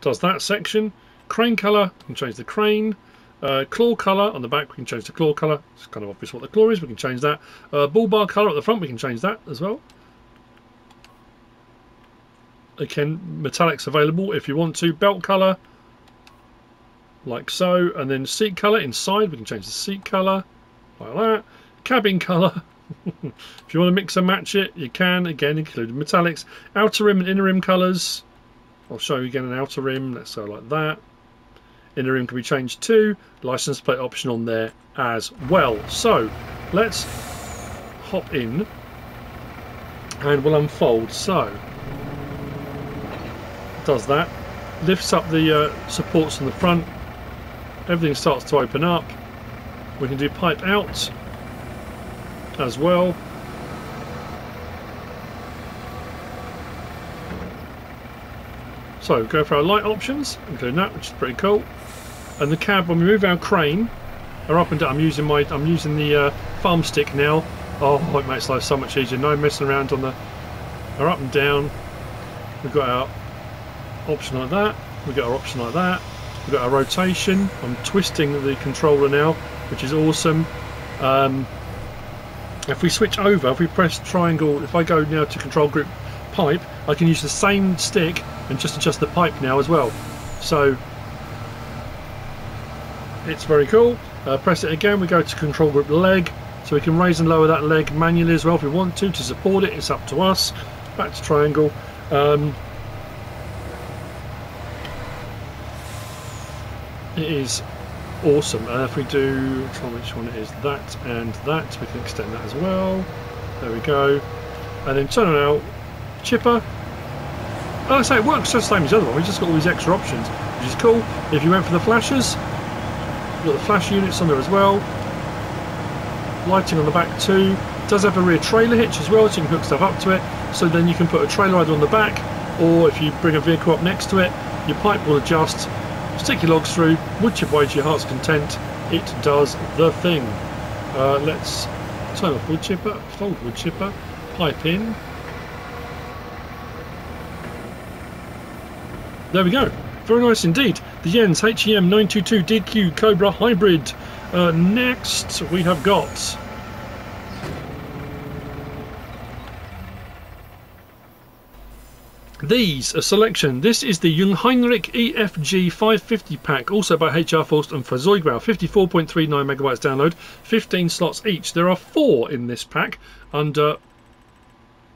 does that section. Crane colour, we can change the crane. Claw colour on the back, we can change the claw colour. It's kind of obvious what the claw is, we can change that. Bull bar colour at the front, we can change that as well. Again, metallics available if you want to. Belt colour, like so. And then seat colour inside, we can change the seat colour, like that. Cabin colour, if you want to mix and match it, you can, again, including metallics. Outer rim and inner rim colours. I'll show you again an outer rim, let's go like that. Inner rim can be changed too. License plate option on there as well. So let's hop in and we'll unfold. So does that, lifts up the supports on the front. Everything starts to open up. We can do pipe out as well. So go for our light options, including that, which is pretty cool. And the cab, when we move our crane, are up and down. I'm using the farm stick now. Oh, it makes life so much easier. No messing around on the. Are up and down. We've got our option like that. We've got our option like that. We've got our rotation. I'm twisting the controller now, which is awesome. If we switch over, if we press triangle, if I go now to control group pipe, I can use the same stick and just adjust the pipe now as well. So it's very cool. Press it again, we go to control group leg, so we can raise and lower that leg manually as well if we want to support it. It's up to us. Back to triangle. It is awesome. If we do, which one it is, that and that, we can extend that as well. There we go. And then turn it out. Chipper. Like I say, it works just the same as the other one. We've just got all these extra options, which is cool. If you went for the flashers, you've got the flash units on there as well. Lighting on the back too. It does have a rear trailer hitch as well, so you can hook stuff up to it. So then you can put a trailer either on the back, or if you bring a vehicle up next to it, your pipe will adjust. Stick your logs through, wood chip away to your heart's content. It does the thing. Let's turn off wood chipper, fold wood chipper, pipe in. There we go. Very nice indeed. The Jens HEM922 DQ Cobra Hybrid. Next we have got These, a selection. This is the Jungheinrich EFG 550 pack, also by HR Forst and Verzeugwau. 54.39 megabytes download, 15 slots each. There are 4 in this pack under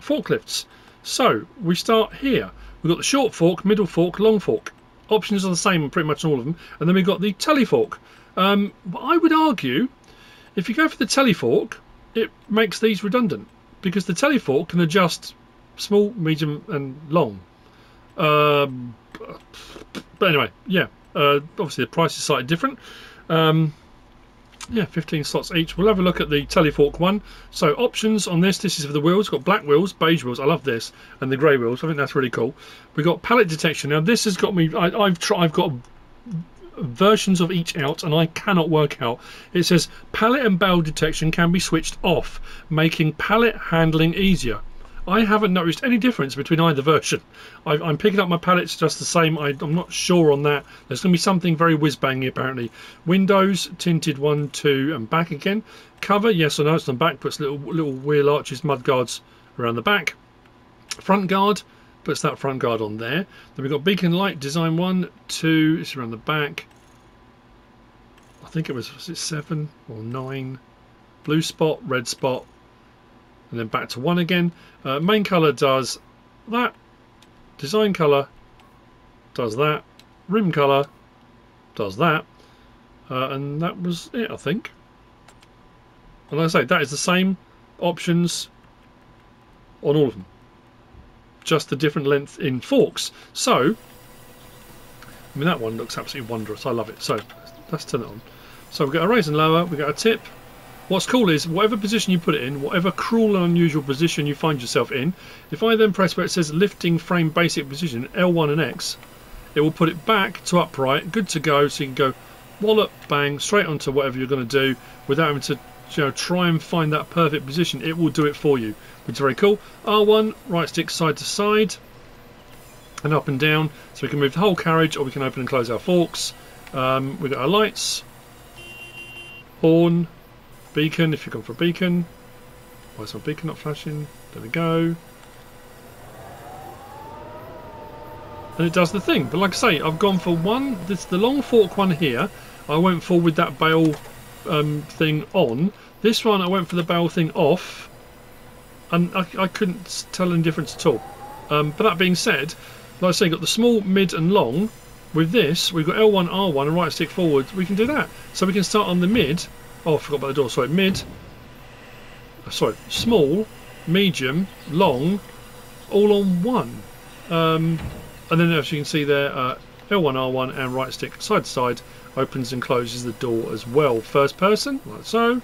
forklifts. So we start here. We've got the short fork, middle fork, long fork. Options are the same pretty much on all of them. And then we've got the telefork. But I would argue, if you go for the telefork, it makes these redundant, because the telefork can adjust small, medium and long. But anyway, yeah, obviously the price is slightly different. Yeah, 15 slots each. We'll have a look at the telefork one. So options on this is for the wheels. Got black wheels, beige wheels, I love this, and the grey wheels. I think that's really cool. We've got pallet detection. Now this has got me, I've got versions of each out and I cannot work out. It says pallet and bale detection can be switched off, making pallet handling easier. I haven't noticed any difference between either version. I'm picking up my pallets just the same. I'm not sure on that. There's going to be something very whiz-bangy apparently. Windows, tinted 1, 2 and back again. Cover, yes or no, it's on back. Puts little wheel arches, mud guards around the back. Front guard, puts that front guard on there. Then we've got beacon light, design 1, 2, it's around the back. I think it was it 7 or 9. Blue spot, red spot. And then back to 1 again. Main colour does that. Design colour does that. Rim colour does that. And that was it, I think. And like I say, that is the same options on all of them. Just the different length in forks. So, I mean, that one looks absolutely wondrous. I love it. So, let's turn it on. So we've got a raise and lower. We've got a tip. What's cool is whatever position you put it in, whatever cruel and unusual position you find yourself in, if I then press where it says lifting frame basic position, L1 and X, it will put it back to upright, good to go, so you can go wallop, bang, straight onto whatever you're going to do without having to, you know, try and find that perfect position. It will do it for you, which is very cool. R1, right stick side to side and up and down, so we can move the whole carriage or we can open and close our forks. We've got our lights, horn, beacon if you've gone for a beacon. Why is my beacon not flashing? There we go. And it does the thing. But like I say, I've gone for one. This the long fork one here. I went for with that bale thing on. This one I went for the bale thing off, and I couldn't tell any difference at all. But that being said, like I say, you've got the small, mid, and long. With this, we've got L1, R1, and right stick forward. We can do that. So we can start on the mid. Oh, I forgot about the door. Sorry, mid. Sorry, small, medium, long, all on one. And then, as you can see there, L1, R1, and right stick side to side opens and closes the door as well. First person, like so.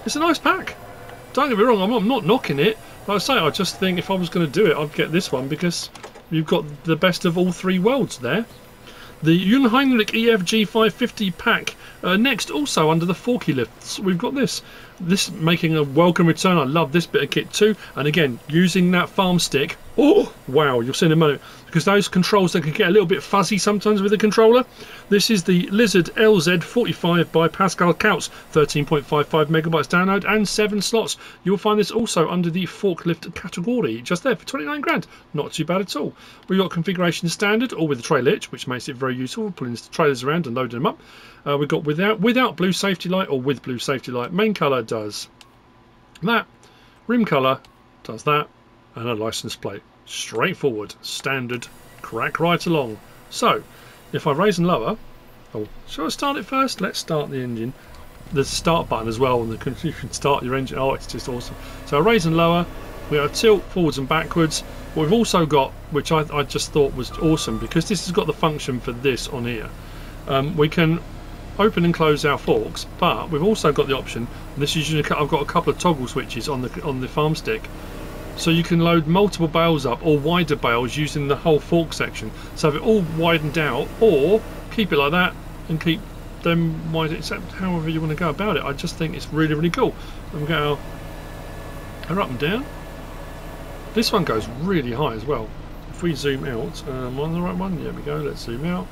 It's a nice pack. Don't get me wrong, I'm not knocking it. Like I say, I just think if I was going to do it, I'd get this one because you've got the best of all three worlds there. The Jungheinrich EFG 550 pack. Next, also under the forky lifts, we've got this making a welcome return. I love this bit of kit too. And again, using that farm stick. Oh, wow, you'll see in a moment. Because those controls, they can get a little bit fuzzy sometimes with the controller. This is the Lizard LZ45 by Pascal Kautz. 13.55 megabytes download and 7 slots. You'll find this also under the forklift category. Just there for 29 grand. Not too bad at all. We've got configuration standard or with the trailer hitch, which makes it very useful. Pulling the trailers around and loading them up. We've got without blue safety light or with blue safety light. Main colour does that. Rim colour does that. And a license plate. Straightforward, standard, crack right along. So, if I raise and lower, oh, shall I start it first? Let's start the engine. There's a start button as well, and you can start your engine. Oh, it's just awesome. So I raise and lower. We have a tilt forwards and backwards. What we've also got, which I just thought was awesome, because this has got the function for this on here. We can open and close our forks, but we've also got the option. This is I've got a couple of toggle switches on the farm stick. So you can load multiple bales up or wider bales using the whole fork section. So have it all widened out, or keep it like that and keep them wide, except however you want to go about it. I just think it's really, really cool. And we go our up and down. This one goes really high as well. If we zoom out, am I on the right one? There we go. Let's zoom out.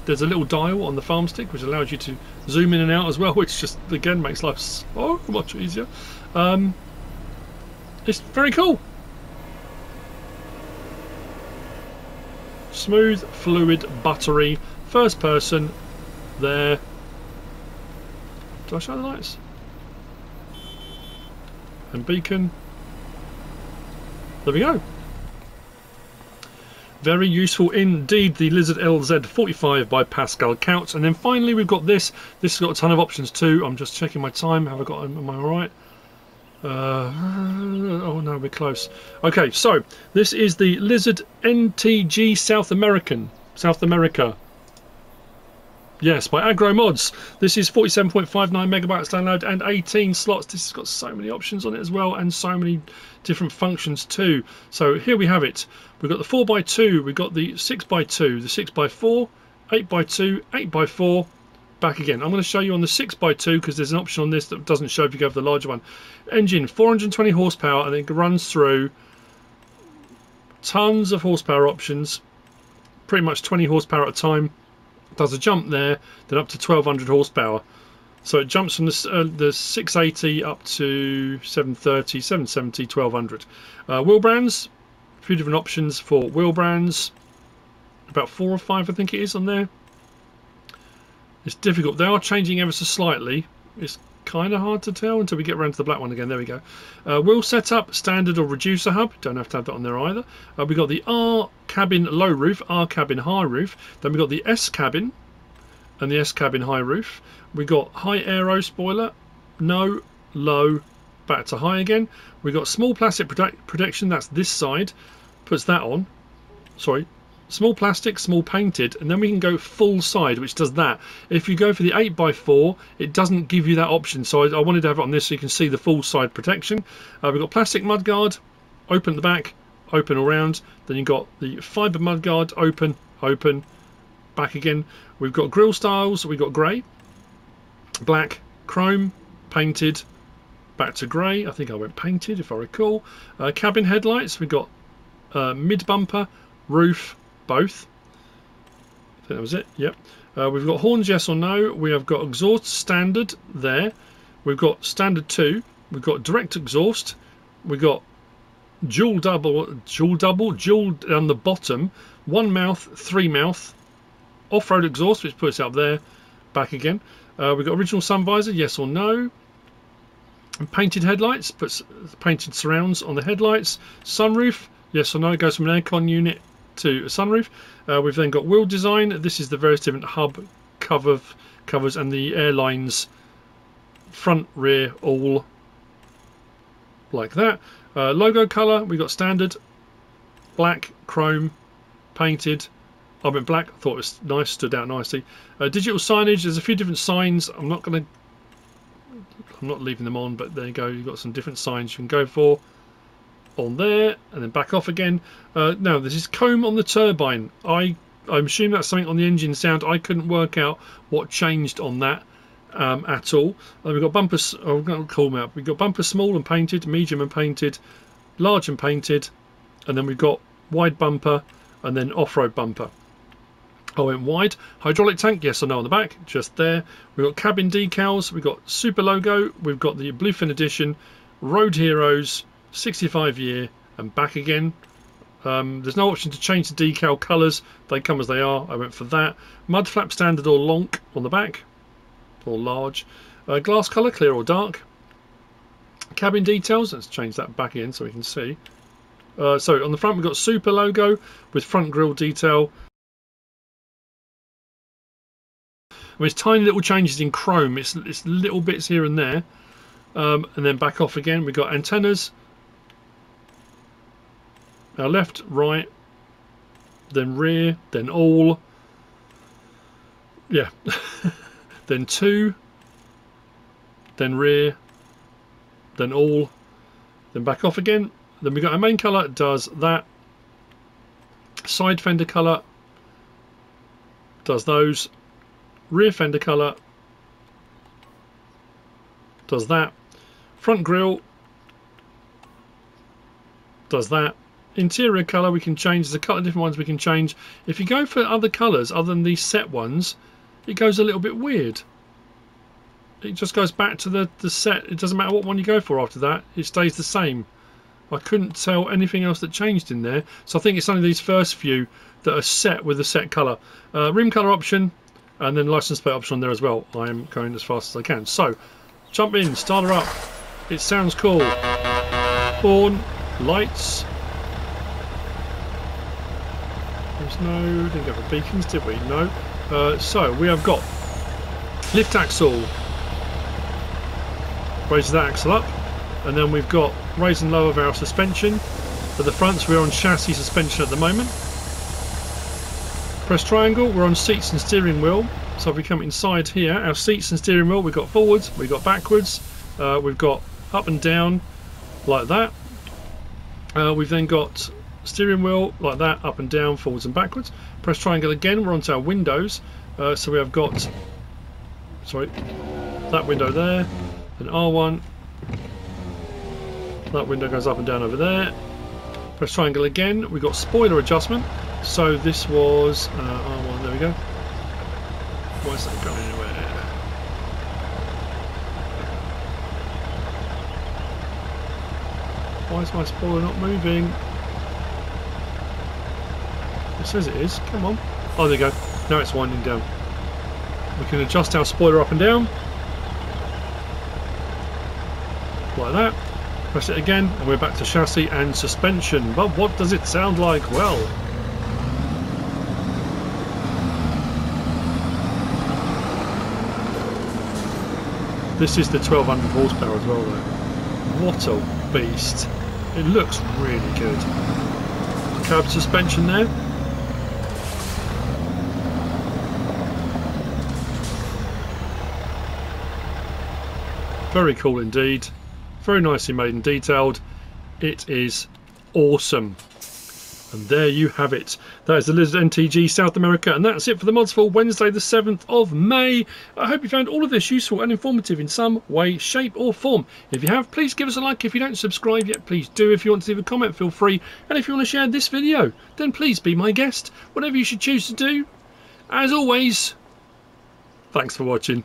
There's a little dial on the farm stick which allows you to zoom in and out as well, which just again makes life so much easier. It's very cool. Smooth, fluid, buttery, first person. There. Do I show the lights? And beacon. There we go. Very useful indeed, the Lizard LZ45 by Pascal Couch. And then finally we've got this. This has got a ton of options too. I'm just checking my time. Have I got? Am I alright? Oh no, we're close. Okay, so this is the Lizard NTG South America. Yes, by Agro Mods. This is 47.59 megabytes download and 18 slots. This has got so many options on it as well, and so many different functions too. So here we have it. We've got the 4x2, we've got the 6x2, the 6x4, 8x2, 8x4. Back again. I'm going to show you on the 6x2 because there's an option on this that doesn't show if you go for the larger one. Engine 420 horsepower, and it runs through tons of horsepower options, pretty much 20 horsepower at a time. Does a jump there, then up to 1200 horsepower. So it jumps from the 680 up to 730, 770, 1200. Wheel brands, a few different options for wheel brands. About 4 or 5 I think it is on there. It's difficult. They are changing ever so slightly. It's kind of hard to tell until we get around to the black one again. There we go. Wheel setup, standard or reducer hub. Don't have to have that on there either. We've got the R cabin low roof, R cabin high roof. Then we've got the S cabin and the S cabin high roof. We've got high aero spoiler, no, low, back to high again. We've got small plastic protection. That's this side. Puts that on. Sorry. Small plastic, small painted, and then we can go full side, which does that. If you go for the 8x4, it doesn't give you that option, so I wanted to have it on this so you can see the full side protection. We've got plastic mudguard, open at the back, open around. Then you've got the fibre mudguard, open, open, back again. We've got grille styles, we've got grey, black, chrome, painted, back to grey. I think I went painted if I recall. Cabin headlights, we've got mid bumper, roof, both. I think that was it. Yep. We've got horns, yes or no. We have got exhaust standard there. We've got standard 2. We've got direct exhaust. We've got dual down the bottom. 1 mouth, 3 mouth. Off-road exhaust, which puts it up there. Back again. We've got original sun visor, yes or no. And painted headlights, puts painted surrounds on the headlights. Sunroof, yes or no. It goes from an aircon unit to a sunroof. We've then got wheel design. This is the various different hub covers and the airlines front, rear, all like that. Logo color, we got standard, black, chrome, painted. I went black, I thought it was nice, stood out nicely. Digital signage, there's a few different signs. I'm not leaving them on, but there you go. You've got some different signs you can go for on there, and then back off again. Now this is comb on the turbine. I'm assuming that's something on the engine sound. I couldn't work out what changed on that at all. We've got bumpers. I'm going to call them out. We've got bumper small and painted, medium and painted, large and painted, and then we've got wide bumper and then off-road bumper. I went wide. Hydraulic tank, yes or no on the back, just there. We've got cabin decals. We've got super logo. We've got the Bluefin edition, Road Heroes, 65 year, and back again. There's no option to change the decal colours. They come as they are. I went for that. Mud flap standard or lonk on the back, or large. Glass colour, clear or dark. Cabin details, let's change that back in so we can see. So on the front we've got super logo with front grille detail. I mean, it's tiny little changes in chrome. It's little bits here and there. And then back off again. We've got antennas. Now left, right, then rear, then all. Yeah. Then 2, then rear, then all, then back off again. Then we've got our main colour, does that. Side fender colour, does those. Rear fender colour, does that. Front grille, does that. Interior colour we can change. There's a couple of different ones we can change. If you go for other colours other than these set ones, it goes a little bit weird. It just goes back to the set. It doesn't matter what one you go for after that. It stays the same. I couldn't tell anything else that changed in there. So I think it's only these first few that are set with a set colour. Rim colour option, and then license plate option on there as well. I am going as fast as I can. So, jump in, start her up. It sounds cool. Horn, lights. There's no, didn't go for beacons, did we? No. So we have got lift axle. Raises that axle up, and then we've got raise and lower of our suspension. For the fronts, we're on chassis suspension at the moment. Press triangle, we're on seats and steering wheel. So if we come inside here, our seats and steering wheel, we've got forwards, we've got backwards, we've got up and down like that. We've then got steering wheel like that, up and down, forwards and backwards. Press triangle again, we're onto our windows. So we have got, sorry, that window there, and R1. That window goes up and down over there. Press triangle again, we've got spoiler adjustment. So this was R1, there we go. Why is that going anywhere? Why is my spoiler not moving? It says it is, come on. Oh, there you go. Now it's winding down. We can adjust our spoiler up and down. Like that. Press it again, and we're back to chassis and suspension. But what does it sound like? Well, this is the 1200 horsepower as well, though. What a beast! It looks really good. Cab suspension there. Very cool indeed. Very nicely made and detailed. It is awesome. And there you have it. That is the Lizard NTG South America, and that's it for the mods for Wednesday the 7th of May. I hope you found all of this useful and informative in some way, shape or form. If you have, please give us a like. If you don't subscribe yet, please do. If you want to leave a comment, feel free. And if you want to share this video, then please be my guest. Whatever you should choose to do. As always, thanks for watching.